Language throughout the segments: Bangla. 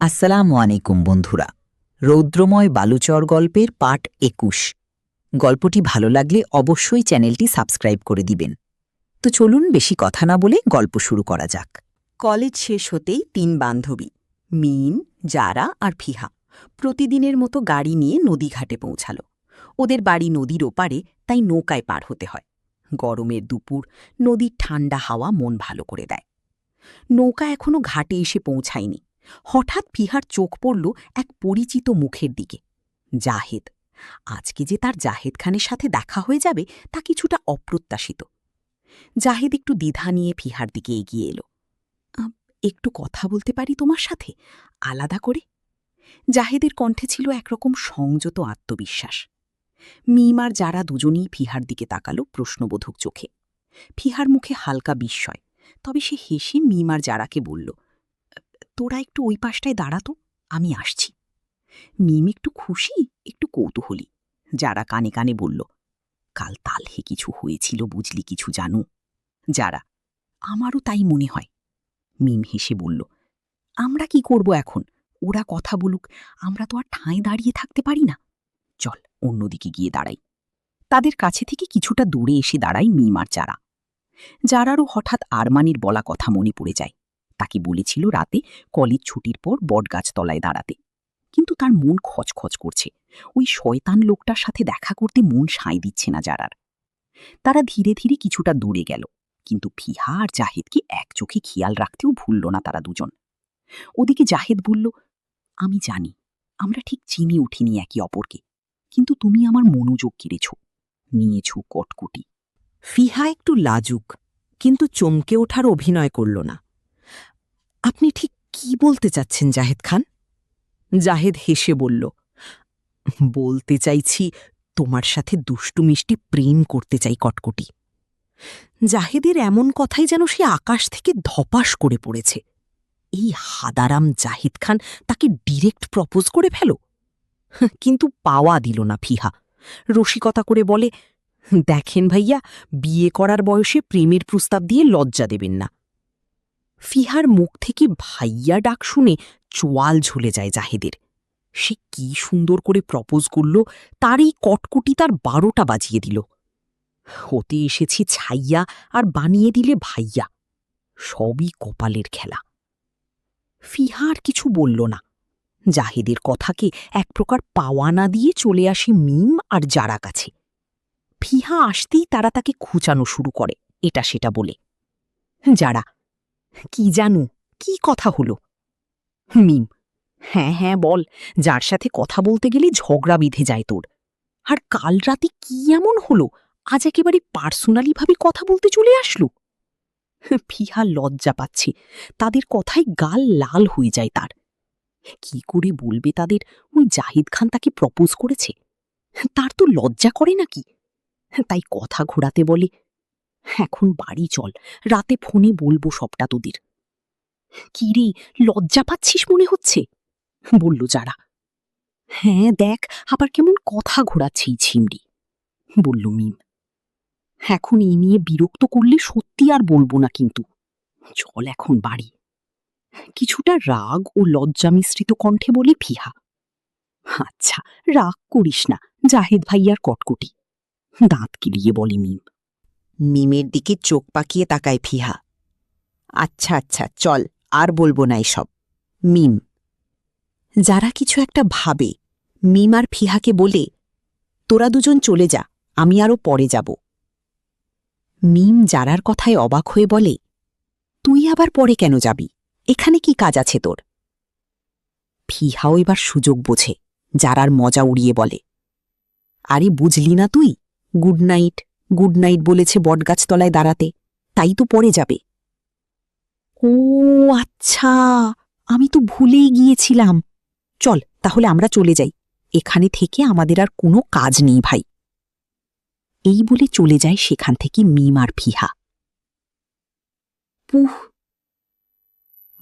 আসসালামু আলাইকুম বন্ধুরা। রৌদ্রময় বালুচর গল্পের পার্ট ২১। গল্পটি ভালো লাগলে অবশ্যই চ্যানেলটি সাবস্ক্রাইব করে দিবেন। তো চলুন বেশি কথা না বলে গল্প শুরু করা যাক। কলেজ শেষ হতেই ৩ বান্ধবী মিম, জারা আর ফিহা প্রতিদিনের মতো গাড়ি নিয়ে নদীঘাটে পৌঁছাল। ওদের বাড়ি নদীর ওপারে, তাই নৌকায় পার হতে হয়। গরমের দুপুর, নদীর ঠান্ডা হাওয়া মন ভালো করে দেয়। নৌকা এখনো ঘাটে এসে পৌঁছায়নি। হঠাৎ ফিহার চোখ পড়ল এক পরিচিত মুখের দিকে। জাহেদ। আজকে যে তার জাহেদ খানের সাথে দেখা হয়ে যাবে তা কিছুটা অপ্রত্যাশিত। জাহেদ একটু দ্বিধা নিয়ে ফিহার দিকে এগিয়ে এলো। একটু কথা বলতে পারি তোমার সাথে, আলাদা করে? জাহেদের কণ্ঠে ছিল একরকম সংযত আত্মবিশ্বাস। মিম আর যারা দুজনেই ফিহার দিকে তাকালো প্রশ্নবোধক চোখে। ফিহার মুখে হালকা বিস্ময়, তবে সে হেসে মিম আর যারাকে বলল, তোরা একটু ওই পাশটায় দাঁড়াতো, আমি আসছি। মিম একটু খুশি, একটু কৌতূহলী। যারা কানে কানে বলল, কাল তালহে কিছু হয়েছিল বুঝলি, কিছু জানো? যারা, আমারও তাই মনে হয়। মিম হেসে বলল, আমরা কি করব এখন? ওরা কথা বলুক, আমরা তো আর ঠাঁই দাঁড়িয়ে থাকতে পারি না। চল অন্যদিকে গিয়ে দাঁড়াই। তাদের কাছে থেকে কিছুটা দূরে এসে দাঁড়াই মিম আর যারা। যারারও হঠাৎ আরমানির বলা কথা মনে পড়ে যায়। তাকে বলেছিল রাতে কলেজ ছুটির পর বটগাছ তলায় দাঁড়াতে, কিন্তু তার মন খচখচ করছে। ওই শয়তান লোকটার সাথে দেখা করতে মন সায় দিচ্ছে না যারার। তারা ধীরে ধীরে কিছুটা দূরে গেল, কিন্তু ফিহা আর জাহেদকে এক চোখে খেয়াল রাখতেও ভুলল না তারা দুজন। ওদিকে জাহেদ বলল, আমি জানি আমরা ঠিক চিনে উঠিনি একে অপরকে, কিন্তু তুমি আমার মনোযোগ কেড়েছ, নিয়েছ কটকুটি। ফিহা একটু লাজুক, কিন্তু চমকে ওঠার অভিনয় করল না। আপনি ঠিক কি বলতে চাচ্ছেন জাহেদ খান? জাহেদ হেসে বলল, বলতে চাইছি তোমার সাথে দুষ্টু মিষ্টি প্রেম করতে চাই কটকটি। জাহেদের এমন কথাই যেন সে আকাশ থেকে ধপাস করে পড়েছে। এই হাদারাম জাহিদ খান তাকে ডিরেক্ট প্রপোজ করে ফেল। কিন্তু পাওয়া দিল না ফিহা। রসিকতা করে বলে, দেখেন ভাইয়া, বিয়ে করার বয়সে প্রেমের প্রস্তাব দিয়ে লজ্জা দেবেন না। ফিহার মুখ থেকে ভাইয়া ডাক শুনে চোয়াল ঝুলে যায় জাহেদের। সে কি সুন্দর করে প্রপোজ করল, তার এই কটকুটি তার 12টা বাজিয়ে দিল। হতে এসেছি ছাইয়া আর বানিয়ে দিলে ভাইয়া, সবই কপালের খেলা। ফিহা আর কিছু বলল না। জাহেদের কথাকে এক প্রকার পাওয়া না দিয়ে চলে আসে মিম আর যারা কাছে। ফিহা আসতেই তারা তাকে খুঁচানো শুরু করে, এটা সেটা বলে। যারা, কি জানু, কি কথা হলো? মিম, হ্যাঁ হ্যাঁ বল, যার সাথে কথা বলতে গেলে ঝগড়া বিঁধে যায় তোর। আর কাল রাতে কি এমন হলো, আজ একেবারে পার্সোনালিভাবে কথা বলতে চলে আসলো? ফিহা লজ্জা পাচ্ছে, তাদের কথায় গাল লাল হয়ে যায় তার। কি করে বলবে তাদের ওই জাহিদ খান তাকে প্রপোজ করেছে? তার তো লজ্জা করে নাকি? তাই কথা ঘোরাতে বলে, এখন বাড়ি চল, রাতে ফোনে বলবো সবটা তোদের। কি রে, লজ্জা পাচ্ছিস মনে হচ্ছে, বলল যারা। হ্যাঁ দেখ, আবার কেমন কথা ঘোরাচ্ছে এই ছিমড়ি, বলল মিম। এখন এই নিয়ে বিরক্ত করলে সত্যি আর বলবো না, কিন্তু চল এখন বাড়ি। কিছুটা রাগ ও লজ্জা মিশ্রিত কণ্ঠে বলে ফিহা। আচ্ছা, রাগ করিস না, জাহেদ ভাইয়ার কটকটি, দাঁত কিলিয়ে বলে মিম। মিমের দিকে চোখ পাকিয়ে তাকায় ফিহা। আচ্ছা আচ্ছা চল, আর বলবো না এসব। মিম। যারা কিছু একটা ভাবে, মিম আর ফিহাকে বলে, তোরা দুজন চলে যা, আমি আরও পরে যাব। মিম যারার কথায় অবাক হয়ে বলে, তুই আবার পরে কেন যাবি? এখানে কি কাজ আছে তোর? ফিহাও এবার সুযোগ বোঝে, যারার মজা উড়িয়ে বলে, আরে বুঝলি না তুই, গুড নাইট গুড নাইট বলেছে বটগাছতলায় দাঁড়াতে, তাই তো পরে যাবে। ও আচ্ছা, আমি তো ভুলেই গিয়েছিলাম। চল তাহলে আমরা চলে যাই, এখানে থেকে আমাদের আর কোনো কাজ নেই ভাই। এই বলে চলে যায় সেখান থেকে মিম আর ফিহা। পুহ!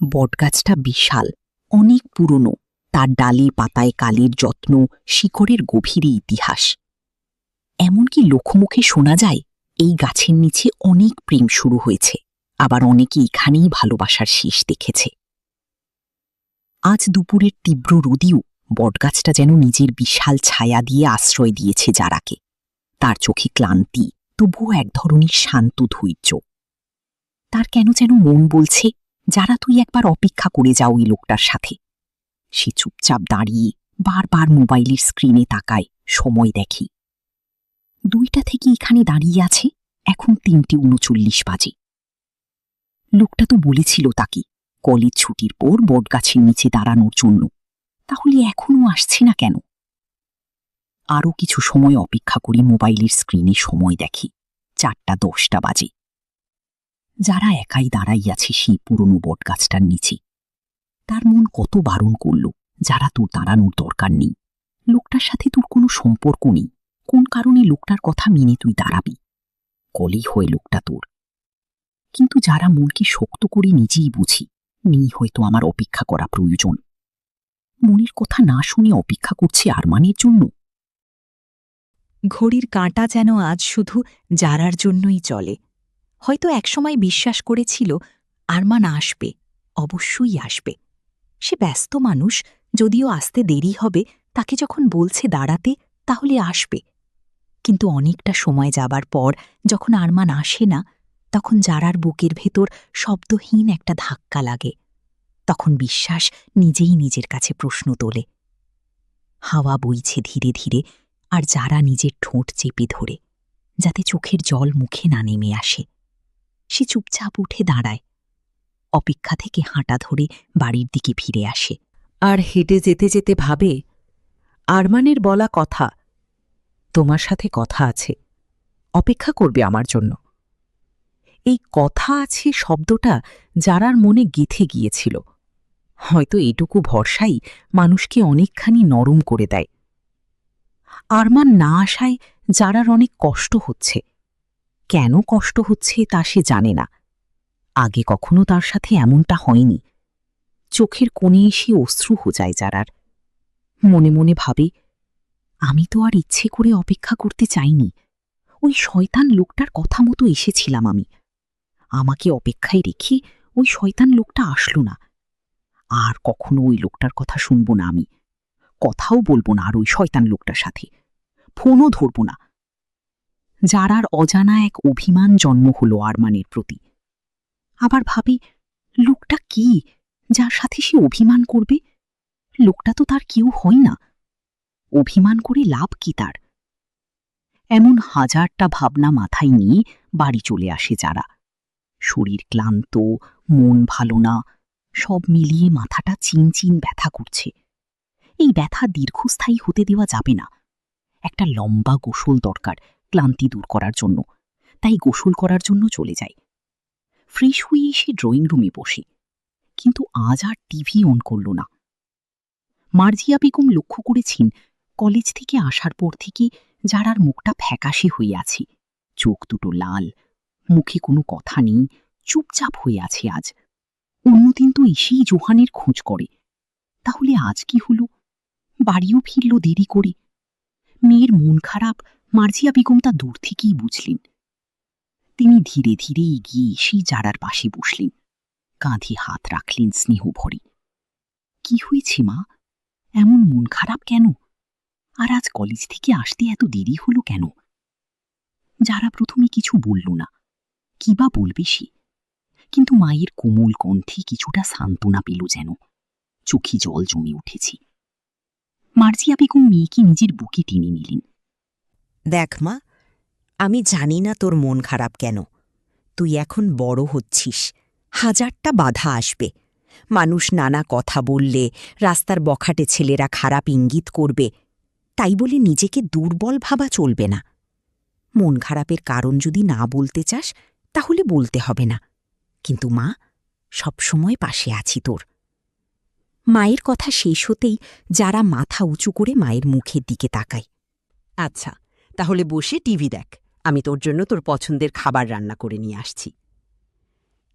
বটগাছটা বিশাল, অনেক পুরনো, তার ডালে পাতায় কালের যত্ন, শিকড়ের গভীরে ইতিহাস। এমনকি লোকমুখে শোনা যায় এই গাছের নিচে অনেক প্রেম শুরু হয়েছে, আবার অনেকে এখানেই ভালোবাসার শেষ দেখেছে। আজ দুপুরের তীব্র রোদেও বটগাছটা যেন নিজের বিশাল ছায়া দিয়ে আশ্রয় দিয়েছে যারাকে। তার চোখে ক্লান্তি, তবুও এক ধরনের শান্ত ধৈর্য। তার কেন যেন মন বলছে, যারা তুই একবার অপেক্ষা করে যাও ওই লোকটার সাথে। সে চুপচাপ দাঁড়িয়ে বারবার মোবাইলের স্ক্রিনে তাকায়, সময় দেখে। 2টা থেকে এখানে দাঁড়িয়ে আছে, এখন 3:39 বাজে। লোকটা তো বলেছিল তাকে কলেজ ছুটির পর বটগাছের নিচে দাঁড়ানোর জন্য, তাহলে এখনও আসছে না কেন? আরও কিছু সময় অপেক্ষা করে মোবাইলের স্ক্রিনে সময় দেখে, 4:10 বাজে। যারা একাই দাঁড়াইয়াছে সেই পুরনো বটগাছটার নিচে। তার মন কত বারণ করল, যারা তোর দাঁড়ানোর দরকার নেই, লোকটার সাথে তোর কোনো সম্পর্ক নেই, কোন কারণে লোকটার কথা মেনে তুই দাঁড়াবি? কলেই হয় লোকটা তোর। কিন্তু যারা মনকে শক্ত করে নিজেই বুঝি, নেই হয়তো আমার অপেক্ষা করা প্রয়োজন। মনের কথা না শুনে অপেক্ষা করছে আরমানের জন্য। ঘড়ির কাঁটা যেন আজ শুধু যারার জন্যই চলে। হয়তো একসময় বিশ্বাস করেছিল আরমান আসবে, অবশ্যই আসবে। সে ব্যস্ত মানুষ, যদিও আসতে দেরি হবে, তাকে যখন বলছে দাঁড়াতে, তাহলে আসবে। কিন্তু অনেকটা সময় যাবার পর যখন আরমান আসে না, তখন যারার বুকের ভেতর শব্দহীন একটা ধাক্কা লাগে। তখন বিশ্বাস নিজেই নিজের কাছে প্রশ্ন তোলে। হাওয়া বইছে ধীরে ধীরে, আর যারা নিজের ঠোঁট চেপে ধরে, যাতে চোখের জল মুখে না নেমে আসে। সে চুপচাপ উঠে দাঁড়ায়, অপেক্ষা থেকে হাঁটা ধরে বাড়ির দিকে ফিরে আসে। আর হেঁটে যেতে যেতে ভাবে, আরমানের বলা কথা, তোমার সাথে কথা আছে, অপেক্ষা করবে আমার জন্য। এই কথা আছে শব্দটা যারার মনে গেঁথে গিয়েছিল। হয়তো এটুকু ভরসাই মানুষকে অনেকখানি নরম করে দেয়। আরমান না আসায় যারার অনেক কষ্ট হচ্ছে। কেন কষ্ট হচ্ছে তা সে জানে না। আগে কখনো তার সাথে এমনটা হয়নি। চোখের কোণে এসে অশ্রু হোজায় যারার। মনে মনে ভাবে, আমি তো আর ইচ্ছে করে অপেক্ষা করতে চাইনি। ওই শয়তান লোকটার কথা মতো এসেছিলাম আমি। আমাকে অপেক্ষায় রেখে ওই শয়তান লোকটা আসলো না। আর কখনো ওই লোকটার কথা শুনব না আমি। কথাও বলবো না আর ওই শয়তান লোকটার সাথে, ফোনও ধরব না। যারার অজানা এক অভিমান জন্ম হলো আরমানের প্রতি। আবার ভাবি, লোকটা কি যার সাথে সে অভিমান করবে? লোকটা তো তার কেউ হয় না। অভিমান করে লাভ কি তার? এমন হাজারটা ভাবনা মাথায় নিয়ে বাড়ি চলে আসে যারা। শরীর ক্লান্ত, মন ভালো না, সব মিলিয়ে মাথাটা চিনচিন ব্যথা করছে। এই ব্যথা দীর্ঘস্থায়ী হতে দেওয়া যাবে না। একটা লম্বা গোসল দরকার ক্লান্তি দূর করার জন্য, তাই গোসল করার জন্য চলে যায়। ফ্রেশ হয়ে এসে ড্রয়িং রুমে বসে, কিন্তু আজ আর টিভি অন করল না। মার্জিয়া বেগম লক্ষ্য করেছেন কলেজ থেকে আসার পর থেকে যারার মুখটা ফ্যাকাশে হয়ে আছে, চোখ দুটো লাল, মুখে কোনো কথা নেই, চুপচাপ হয়ে আছে আজ। অন্যদিন তো এসেই জোহানের খোঁজ করে, তাহলে আজ কি হলো? বাড়িও ফিরল দেরি করে। মেয়ের মন খারাপ মার্জিয়া বেগম তা দূর থেকেই বুঝলেন। তিনি ধীরে ধীরে এগিয়ে এসেই যারার পাশে বসলেন, কাঁধে হাত রাখলেন স্নেহ ভরে। কি হয়েছে মা? এমন মন খারাপ কেন? আর আজ কলেজ থেকে আসতে এত দেরি হলো কেন? যারা প্রথমে কিছু বলল না, কি বা বলবে সে, কিন্তু মায়ের কোমল কণ্ঠে কিছুটা সান্ত্বনা পেল যেন। চোখে জল জমে উঠেছে। মার্জিয়া বেগম মেয়েকে নিজের বুকে টেনে নিলেন। দেখ মা, আমি জানি না তোর মন খারাপ কেন। তুই এখন বড় হচ্ছিস, হাজারটা বাধা আসবে। মানুষ নানা কথা বললে, রাস্তার বখাটে ছেলেরা খারাপ ইঙ্গিত করবে, তাই বলে নিজেকে দুর্বল ভাবা চলবে না। মন খারাপের কারণ যদি না বলতে চাস, তাহলে বলতে হবে না। কিন্তু মা, সবসময় পাশে আছি তোর। মায়ের কথা শেষ হতেই যারা মাথা উঁচু করে মায়ের মুখের দিকে তাকায়। আচ্ছা, তাহলে বসে টিভি দেখ, আমি তোর জন্য তোর পছন্দের খাবার রান্না করে নিয়ে আসছি।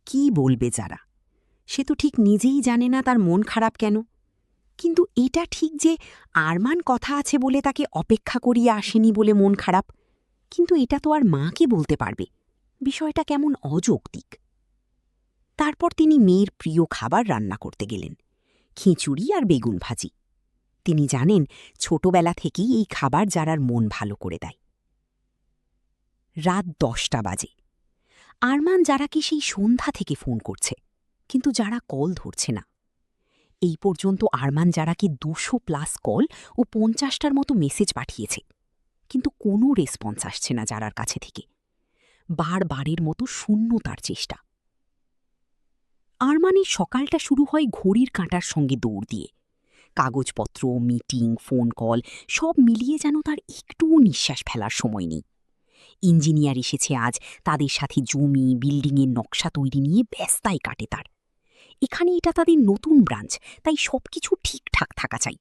কি বলবে যারা? সে তো ঠিক নিজেই জানে না তার মন খারাপ কেন। কিন্তু এটা ঠিক যে আরমান কথা আছে বলে তাকে অপেক্ষা করিয়ে আসেনি বলে মন খারাপ। কিন্তু এটা তো আর মাকে বলতে পারবে। বিষয়টা কেমন অযৌক্তিক। তারপর তিনি মেয়ের প্রিয় খাবার রান্না করতে গেলেন। খিচুড়ি আর বেগুন ভাজি। তিনি জানেন ছোটবেলা থেকেই এই খাবার যারার মন ভালো করে দেয়। রাত 10টা বাজে। আরমান যারাকে সেই সন্ধ্যা থেকে ফোন করছে, কিন্তু যারা কল ধরছে না। এই পর্যন্ত আরমান যারাকে 200+ কল ও 50টার মতো মেসেজ পাঠিয়েছে, কিন্তু কোনো রেসপন্স আসছে না যারার কাছে থেকে। বারবারের মতো শূন্য তার চেষ্টা। আরমানের সকালটা শুরু হয় ঘড়ির কাঁটার সঙ্গে দৌড় দিয়ে। কাগজপত্র, মিটিং, ফোন কল সব মিলিয়ে যেন তার একটুও নিঃশ্বাস ফেলার সময় নেই। ইঞ্জিনিয়ার এসেছে আজ, তাদের সাথে জমি, বিল্ডিংয়ের নকশা তৈরি নিয়ে ব্যস্তায় কাটে তার। এখানে এটা তাদের নতুন ব্রাঞ্চ, তাই সবকিছু ঠিকঠাক থাকা চাই।